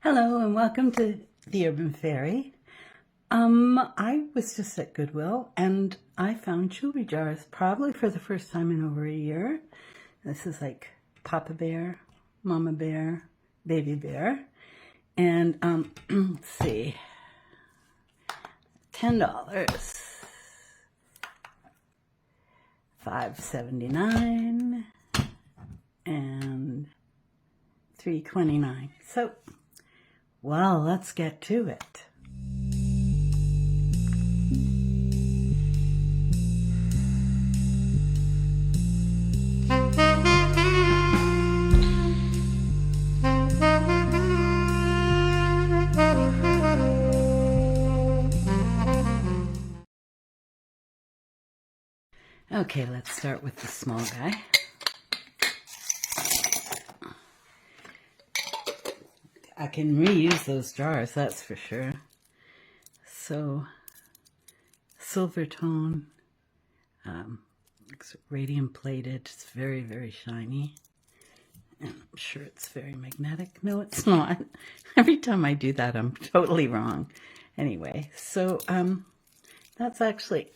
Hello and welcome to the Urban Fairy. I was just at Goodwill and I found jewelry jars probably for the first time in over a year. This is like Papa Bear, Mama Bear, Baby Bear. And let's see, $10, $5.79, and $3.29. So, well, let's get to it. Okay, let's start with the small guy. I can reuse those jars, that's for sure. So, silver tone, it's radium plated, it's very, very shiny. And I'm sure it's very magnetic. No, it's not. Every time I do that, I'm totally wrong. Anyway, so that's actually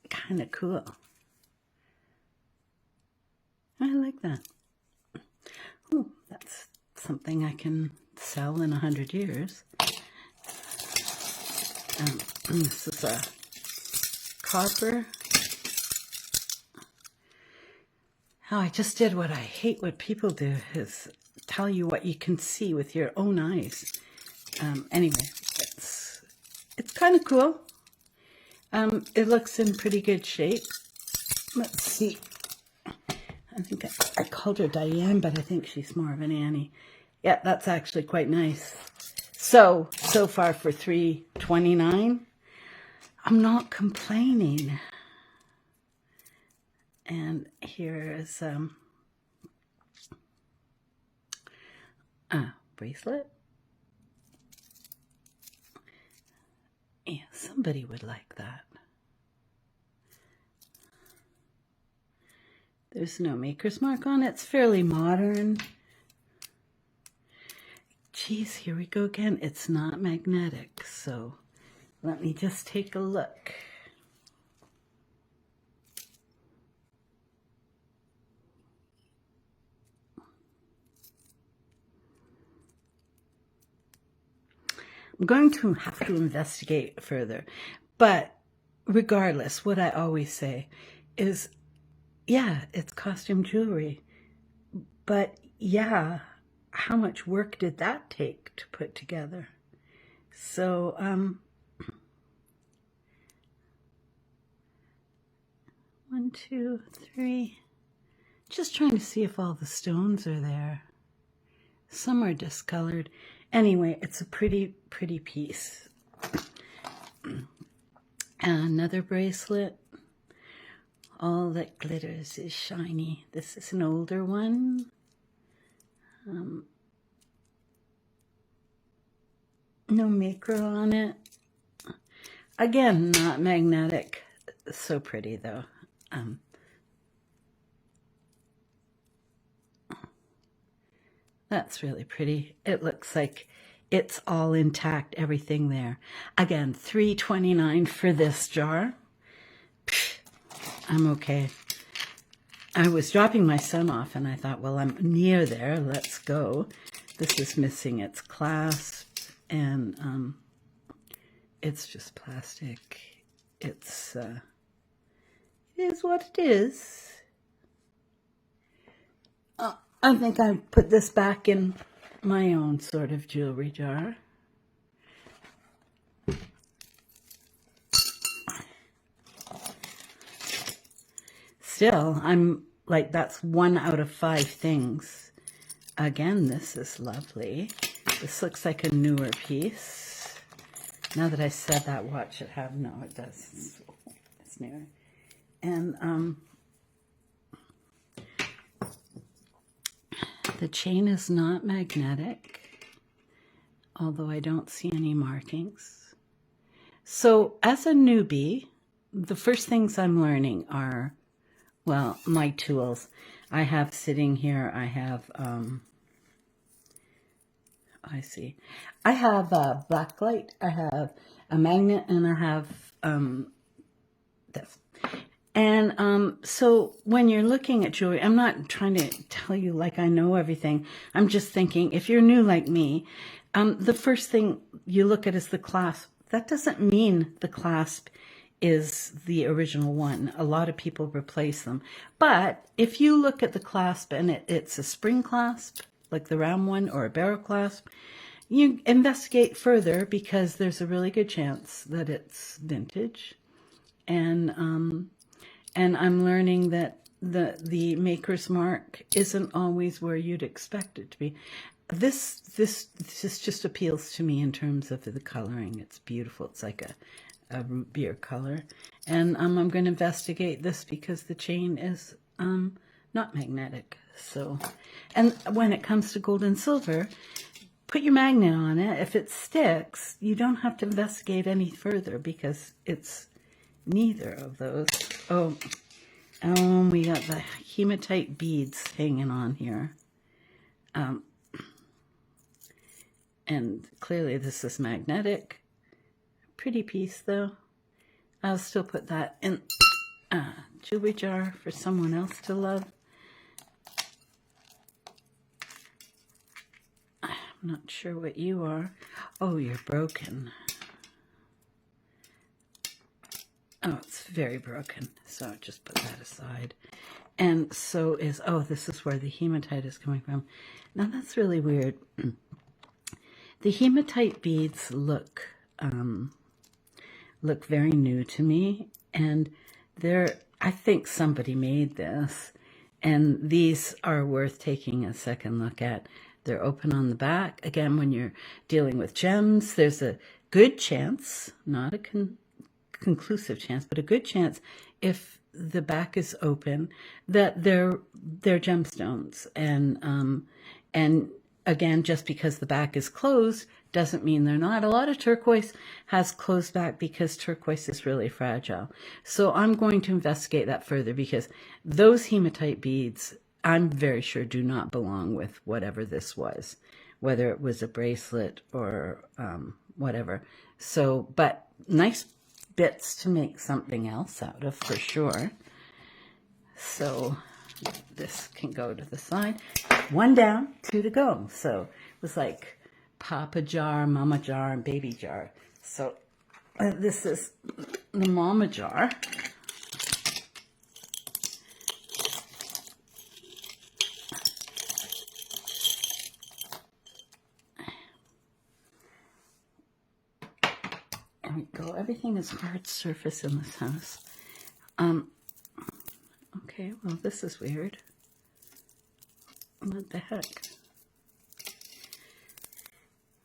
kind of cool. I like that. Oh, that's something I can sell in 100 years. This is a copper. Oh, I just did what I hate what people do, is tell you what you can see with your own eyes. Anyway, it's kind of cool. It looks in pretty good shape. Let's see. I think I called her Diane, but I think she's more of an Annie. Yeah, that's actually quite nice. So far for $3.29, I'm not complaining. And here is a bracelet. Yeah, somebody would like that. There's no maker's mark on it. It's fairly modern. Geez, here we go again. It's not magnetic, so let me just take a look. I'm going to have to investigate further, but regardless, what I always say is, yeah, it's costume jewelry, but yeah, how much work did that take to put together? So, 1, 2, 3, just trying to see if all the stones are there. Some are discolored. Anyway, it's a pretty, pretty piece. Another bracelet. All that glitters is shiny. This is an older one. No maker on it. Again, not magnetic. So pretty though. That's really pretty. It looks like it's all intact, everything there. Again, $3.29 for this jar. Psh, I'm okay. I was dropping my son off and I thought, well, I'm near there. Let's go. This is missing its clasp and it's just plastic. It is what it is. I think I put this back in my own sort of jewelry jar. Still, I'm like, that's 1 out of 5 things. Again, this is lovely. This looks like a newer piece. Now that I said that, watch it have, no, it does. It's newer. And the chain is not magnetic, although I don't see any markings. So as a newbie, the first things I'm learning are, well, my tools. I have sitting here, I have I see. I have a black light, I have a magnet, and I have this. And so when you're looking at jewelry, I'm not trying to tell you like I know everything. I'm just thinking, if you're new like me, the first thing you look at is the clasp. That doesn't mean the clasp is the original one. A lot of people replace them. But if you look at the clasp and it's a spring clasp, like the round one, or a barrel clasp, you investigate further because there's a really good chance that it's vintage. And I'm learning that the maker's mark isn't always where you'd expect it to be. This just appeals to me in terms of the coloring. It's beautiful. It's like a root beer color. And I'm going to investigate this because the chain is not magnetic. So, and when it comes to gold and silver, put your magnet on it. If it sticks, you don't have to investigate any further because it's neither of those. Oh, we got the hematite beads hanging on here. And clearly this is magnetic. Pretty piece though. I'll still put that in a jewelry jar for someone else to love. I'm not sure what you are. Oh, you're broken. Oh, it's very broken. So just put that aside. And so is, oh, this is where the hematite is coming from. Now that's really weird. The hematite beads look very new to me, and I think somebody made this, and these are worth taking a second look at. They're open on the back. Again, when you're dealing with gems, there's a good chance, not a conclusive chance, but a good chance, if the back is open, that they're gemstones. And again, just because the back is closed doesn't mean they're not. A lot of turquoise has closed back because turquoise is really fragile. So I'm going to investigate that further because those hematite beads, I'm very sure, do not belong with whatever this was, whether it was a bracelet or whatever. So, but nice bits to make something else out of for sure. So this can go to the side. One down, two to go. So it was like Papa jar, Mama jar, and Baby jar. So this is the Mama jar. There we go. Everything is hard surface in this house. Okay, well, this is weird. What the heck?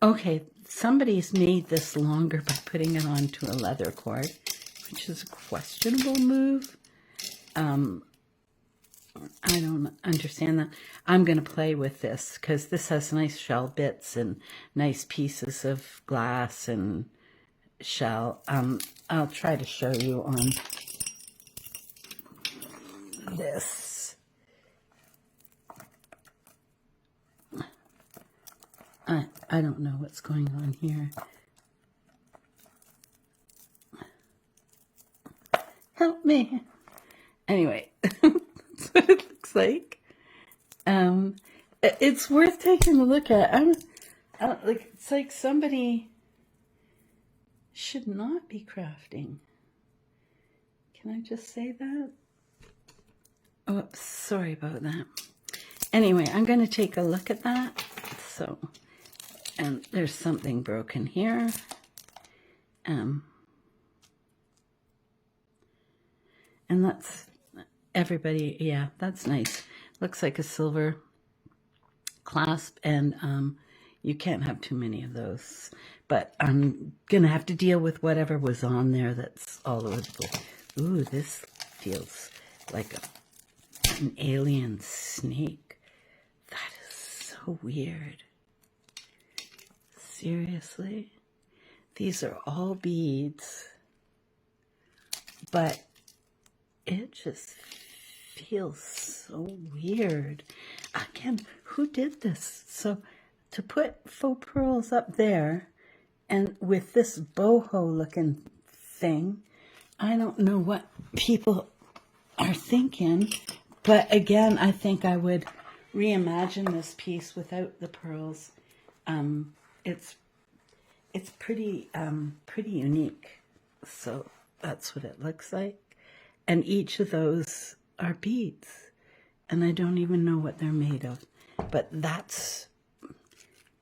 Okay, somebody's made this longer by putting it onto a leather cord, which is a questionable move. I don't understand that. I'm going to play with this because this has nice shell bits and nice pieces of glass and shell. I'll try to show you on this. I don't know what's going on here. Help me. Anyway, that's what it looks like. It's worth taking a look at. Like, it's like somebody should not be crafting. Can I just say that? Oh, sorry about that. Anyway, I'm going to take a look at that. So, and there's something broken here. And that's everybody. Yeah, that's nice. Looks like a silver clasp, and you can't have too many of those. But I'm going to have to deal with whatever was on there that's all over the place. Ooh, this feels like an alien snake. That is so weird. Seriously? These are all beads, but it just feels so weird. Again, who did this? So to put faux pearls up there and with this boho looking thing, I don't know what people are thinking, but again, I think I would reimagine this piece without the pearls. It's pretty unique. So that's what it looks like. And each of those are beads. And I don't even know what they're made of. But that's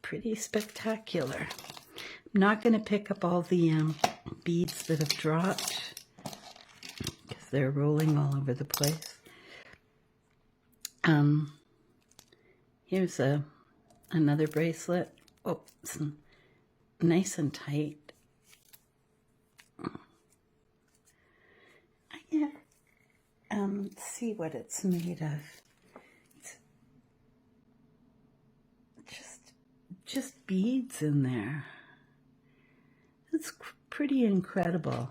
pretty spectacular. I'm not going to pick up all the beads that have dropped because they're rolling all over the place. Here's another bracelet. Oh, it's nice and tight. I can't see what it's made of. It's just beads in there. It's pretty incredible.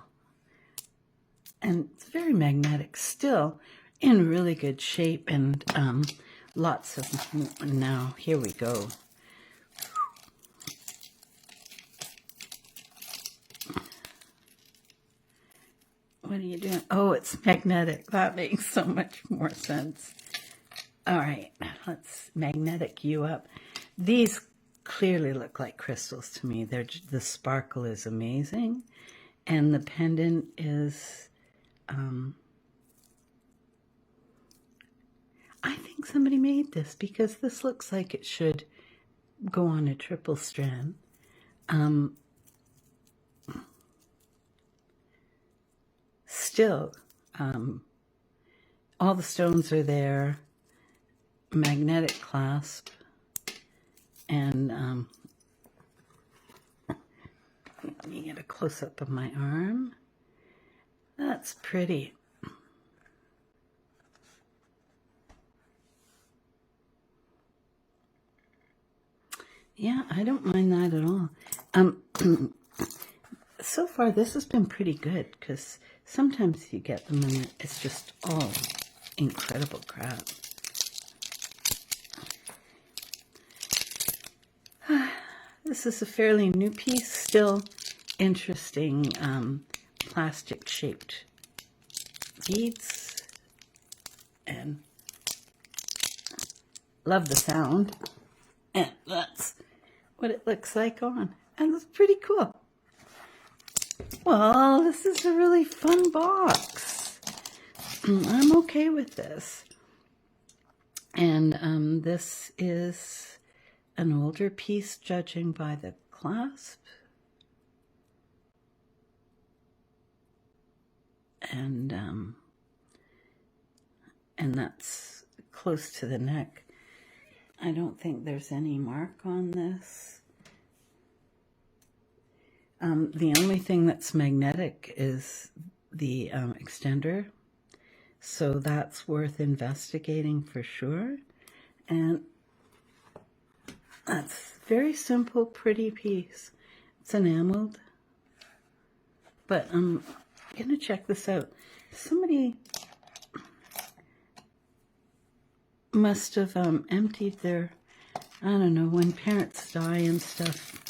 And it's very magnetic, still in really good shape, and lots of, now here we go. What are you doing? Oh, it's magnetic. That makes so much more sense. All right, let's magnetic you up. These clearly look like crystals to me. The sparkle is amazing, and the pendant is, I think somebody made this because this looks like it should go on a triple strand. Still, all the stones are there, magnetic clasp, and let me get a close-up of my arm. That's pretty. Yeah, I don't mind that at all. So far, this has been pretty good because sometimes you get them and it's just all incredible crap. This is a fairly new piece, still interesting plastic-shaped beads, and love the sound. And that's what it looks like on, and it's pretty cool. Well, this is a really fun box. I'm okay with this. And this is an older piece, judging by the clasp. And that's close to the neck. I don't think there's any mark on this. The only thing that's magnetic is the extender, so that's worth investigating for sure. And that's very simple, pretty piece. It's enameled, but I'm gonna check this out. Somebody must have emptied their, I don't know, when parents die and stuff,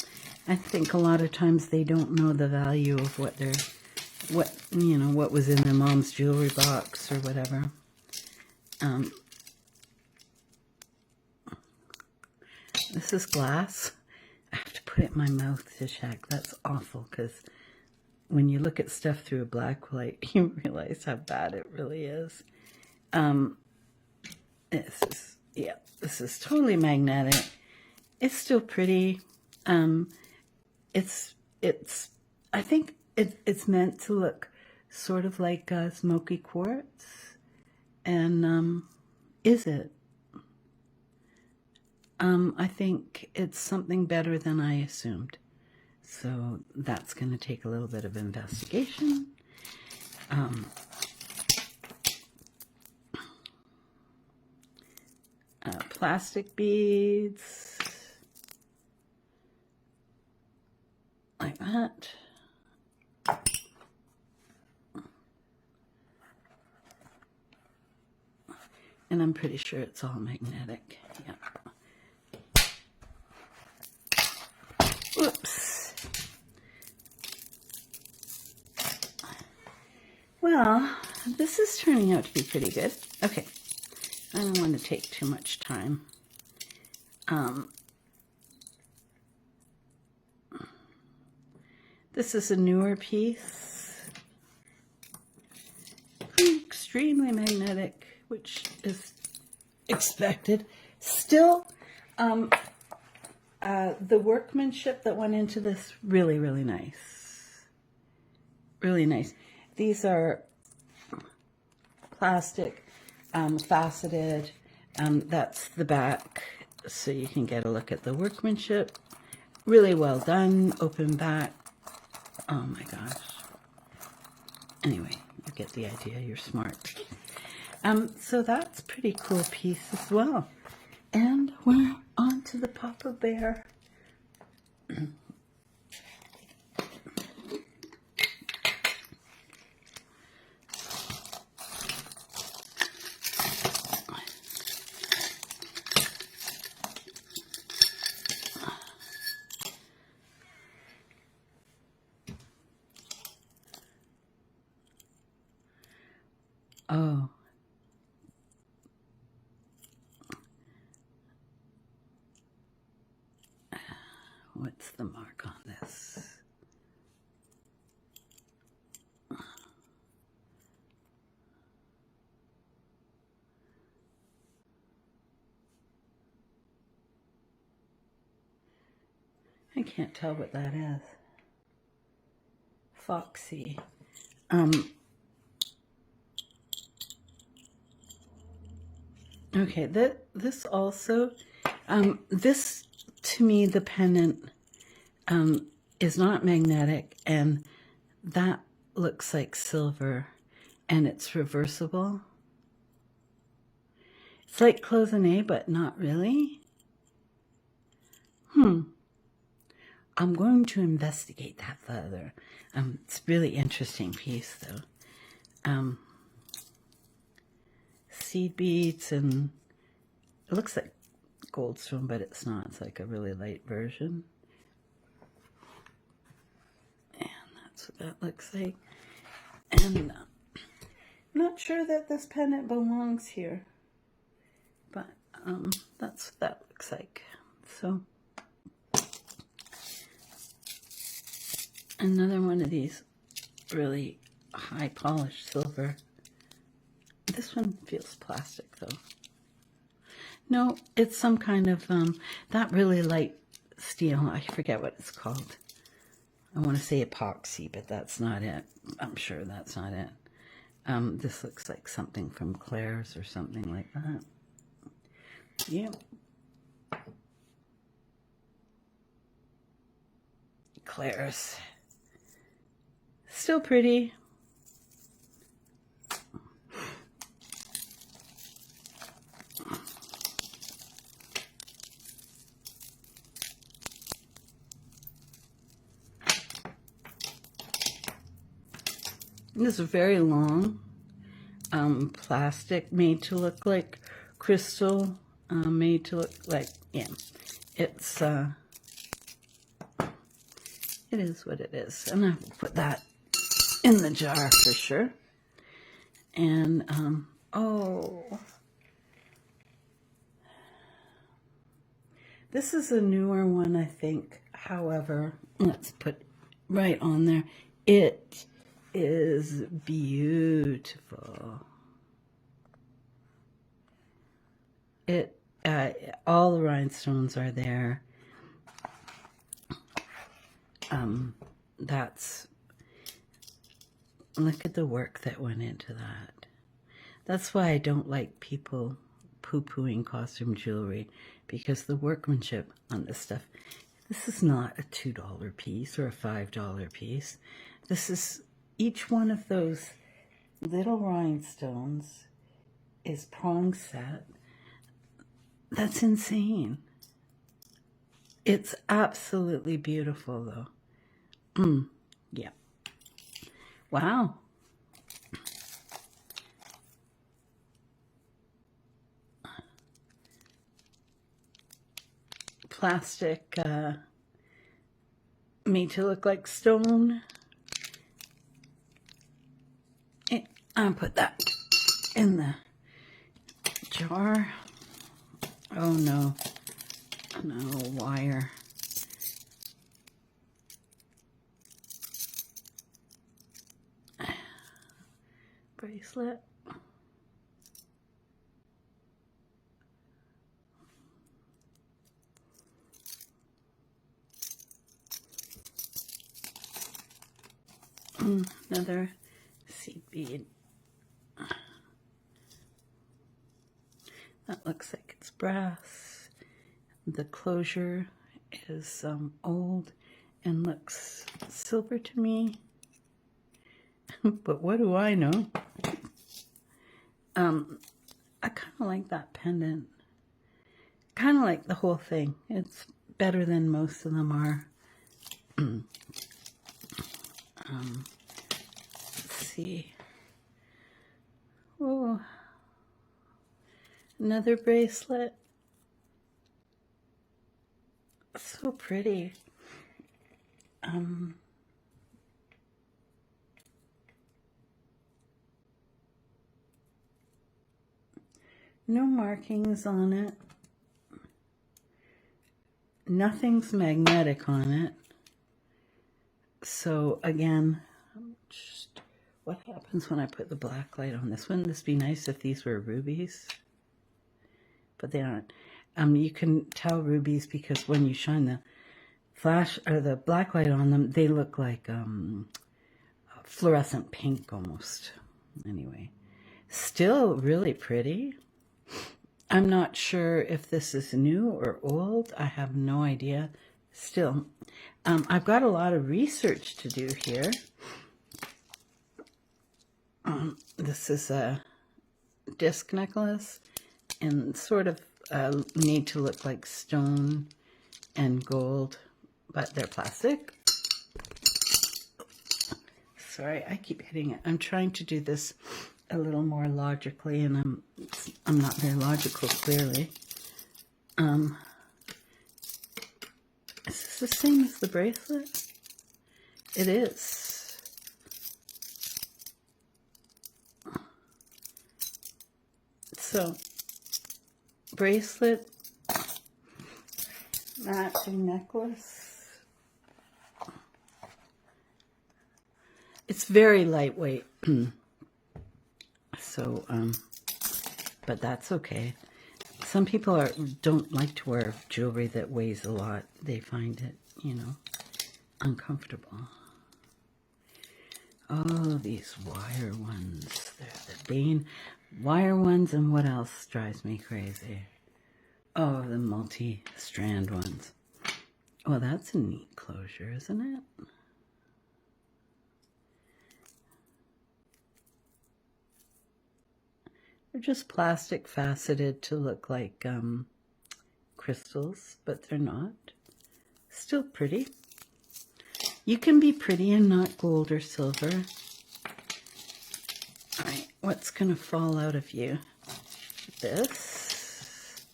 I think a lot of times they don't know the value of what what was in their mom's jewelry box or whatever. This is glass. I have to put it in my mouth to check. That's awful, because when you look at stuff through a black light, you realize how bad it really is. This is totally magnetic. It's still pretty. I think it's meant to look sort of like smoky quartz. And is it? I think it's something better than I assumed. So that's going to take a little bit of investigation. Plastic beads. Like that. And I'm pretty sure it's all magnetic. Yeah. Oops. Well, this is turning out to be pretty good. Okay, I don't want to take too much time. This is a newer piece, extremely magnetic, which is expected. Still, the workmanship that went into this, really, really nice. Really nice. These are plastic, faceted. That's the back, so you can get a look at the workmanship. Really well done, open back. Oh my gosh. Anyway, you get the idea, you're smart. So that's a pretty cool piece as well. And we're on to the Papa Bear. Oh. What's the mark on this? I can't tell what that is. Foxy. Okay, this also, this to me, the pendant is not magnetic, and that looks like silver, and it's reversible. It's like cloisonné, but not really. I'm going to investigate that further. It's a really interesting piece, though. Seed beads, and it looks like goldstone, but it's not. It's like a really light version. And that's what that looks like. And I'm not sure that this pendant belongs here, but that's what that looks like. So another one of these really high polished silver. This one feels plastic though. No, it's some kind of that really light steel. I forget what it's called. I want to say epoxy, but that's not it. I'm sure that's not it. This looks like something from Claire's or something like that. Yeah. Claire's. Still pretty. This is very long, plastic, made to look like crystal, made to look like, yeah, it's, it is what it is. And I will put that in the jar for sure. And, oh, this is a newer one, I think. However, let's put right on there. It is beautiful. It all the rhinestones are there. That's, look at the work that went into that. That's why I don't like people poo-pooing costume jewelry, because the workmanship on this stuff, this is not a $2 piece or a $5 piece. This is, each one of those little rhinestones is prong set. That's insane. It's absolutely beautiful though. Yeah. Wow. Plastic made to look like stone. I'll put that in the jar. Oh no, no wire. Bracelet. Another seed bead. That looks like it's brass. The closure is old and looks silver to me. But what do I know? I kind of like that pendant. Kind of like the whole thing. It's better than most of them are. Let's see. Oh, another bracelet. So pretty. No markings on it. Nothing's magnetic on it. So again, just what happens when I put the black light on this? Wouldn't this be nice if these were rubies? But they aren't. You can tell rubies because when you shine the flash or the black light on them, they look like fluorescent pink almost. Anyway, still really pretty. I'm not sure if this is new or old. I have no idea. Still, I've got a lot of research to do here. This is a disc necklace and sort of made to look like stone and gold, but they're plastic. Sorry, I keep hitting it. I'm trying to do this a little more logically, and I'm not very logical, clearly. Is this the same as the bracelet? It is. So, bracelet, matching necklace. It's very lightweight. So, but that's okay. Some people don't like to wear jewelry that weighs a lot. They find it, you know, uncomfortable. Oh, these wire ones. They're the bane. Wire ones, and what else drives me crazy? Oh, the multi-strand ones. Well, that's a neat closure, isn't it? They're just plastic faceted to look like crystals, but they're not. Still pretty. You can be pretty and not gold or silver. All right, what's going to fall out of you? This.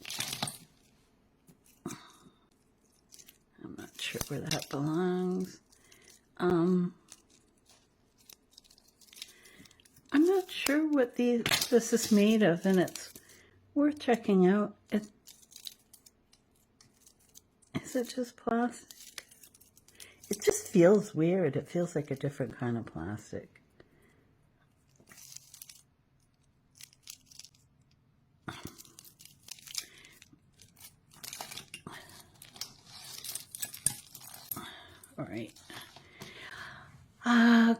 I'm not sure where that belongs. I'm not sure what this is made of, and it's worth checking out. Is it just plastic? It just feels weird. It feels like a different kind of plastic. All right.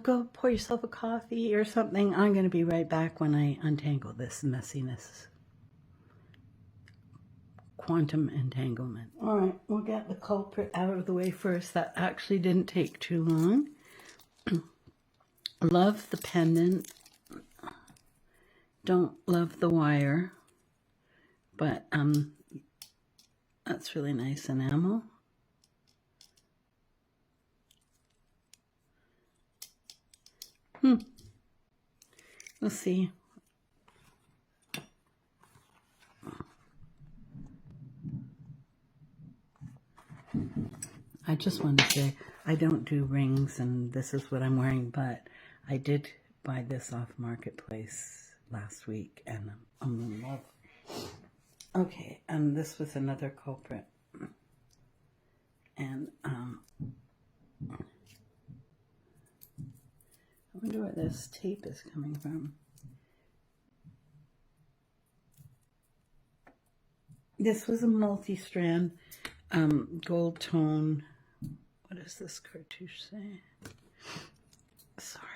Go pour yourself a coffee or something. I'm going to be right back when I untangle this messiness. Quantum entanglement. All right, we'll get the culprit out of the way first. That actually didn't take too long. Love the pendant. Don't love the wire. But that's really nice enamel. We'll see. I just want to say I don't do rings, and this is what I'm wearing, but I did buy this off Marketplace last week, and I'm in love. Okay, and this was another culprit. And I wonder where this tape is coming from. This was a multi-strand gold tone. What does this cartouche say? Sorry.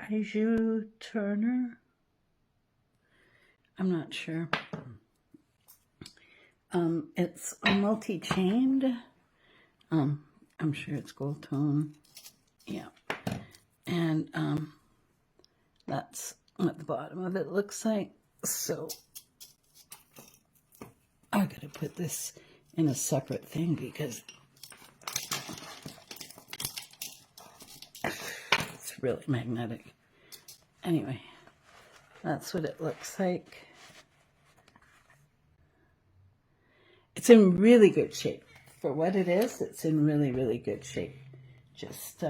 Iju Turner? I'm not sure. It's a multi-chained. I'm sure it's gold tone. Yeah. And that's what the bottom of it looks like. So I gotta put this in a separate thing because it's really magnetic. Anyway, that's what it looks like. It's in really good shape. For what it is, it's in really, really good shape. Just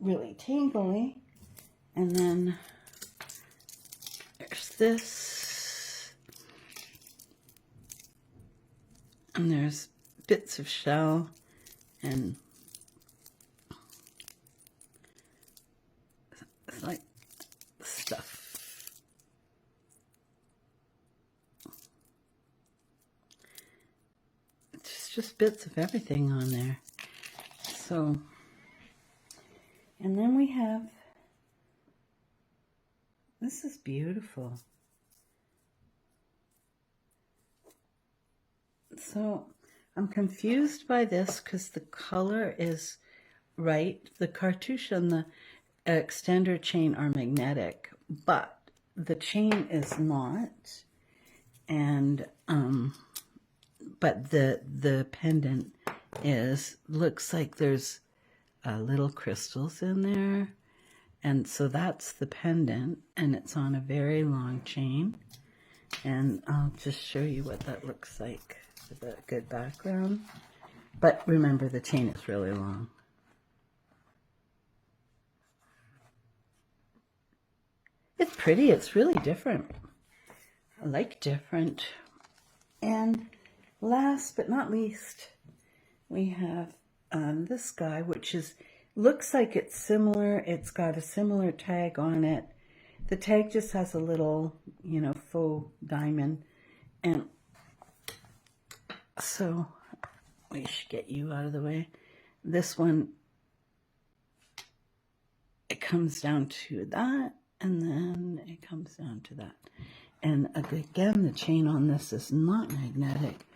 really tingly. And then there's this. And there's bits of shell and it's like stuff. It's just bits of everything on there. So, and then we have, this is beautiful. So I'm confused by this because the color is right. The cartouche and the extender chain are magnetic, but the chain is not. And but the pendant looks like there's little crystals in there, and so that's the pendant, and it's on a very long chain. And I'll just show you what that looks like with a good background. But remember, the chain is really long. It's pretty. It's really different. I like different. And last but not least, we have this guy, which looks like it's similar. It's got a similar tag on it. The tag just has a little, faux diamond. And so we should get you out of the way. This one, it comes down to that, and then it comes down to that. And again, the chain on this is not magnetic,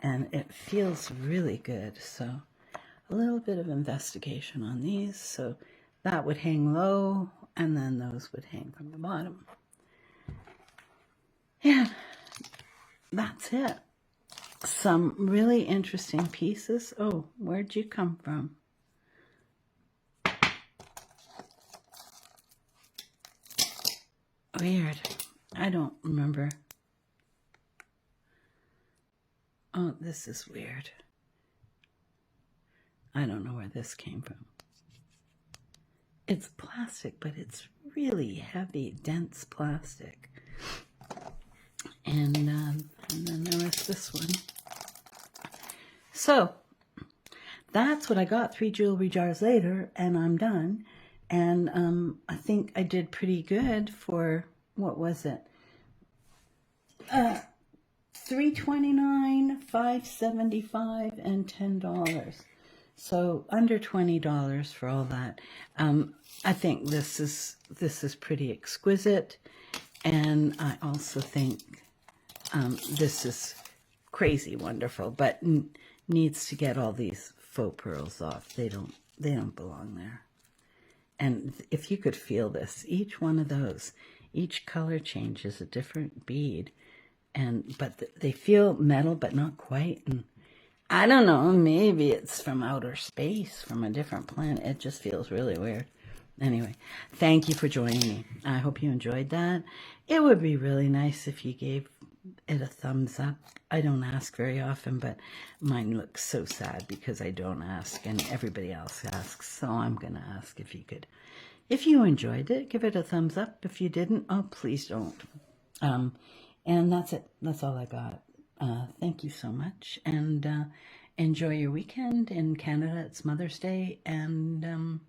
and it feels really good. So a little bit of investigation on these. So that would hang low, and then those would hang from the bottom. Yeah, that's it. Some really interesting pieces. Oh, where'd you come from? Weird. I don't remember. Oh, this is weird. I don't know where this came from. It's plastic, but it's really heavy, dense plastic. And then there was this one. So that's what I got 3 jewelry jars later, and I'm done. And I think I did pretty good for, what was it? $3.29, $5.75, and $10. So under $20 for all that. I think this is pretty exquisite, and I also think this is crazy wonderful, but needs to get all these faux pearls off. They don't belong there. And if you could feel this, each one of those, each color change is a different bead, but they feel metal, but not quite. And I don't know, maybe it's from outer space, from a different planet. It just feels really weird. Anyway, thank you for joining me. I hope you enjoyed that. It would be really nice if you gave it a thumbs up. I don't ask very often, but mine looks so sad because I don't ask and everybody else asks. So I'm going to ask if you could. If you enjoyed it, give it a thumbs up. If you didn't, oh, please don't. And that's it. That's all I got. Thank you so much. And enjoy your weekend. In Canada, it's Mother's Day. And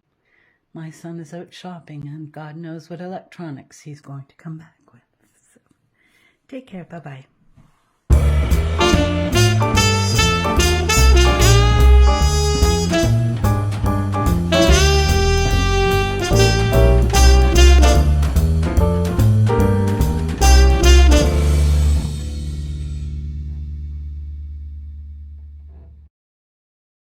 my son is out shopping, and God knows what electronics he's going to come back with. So, take care. Bye-bye.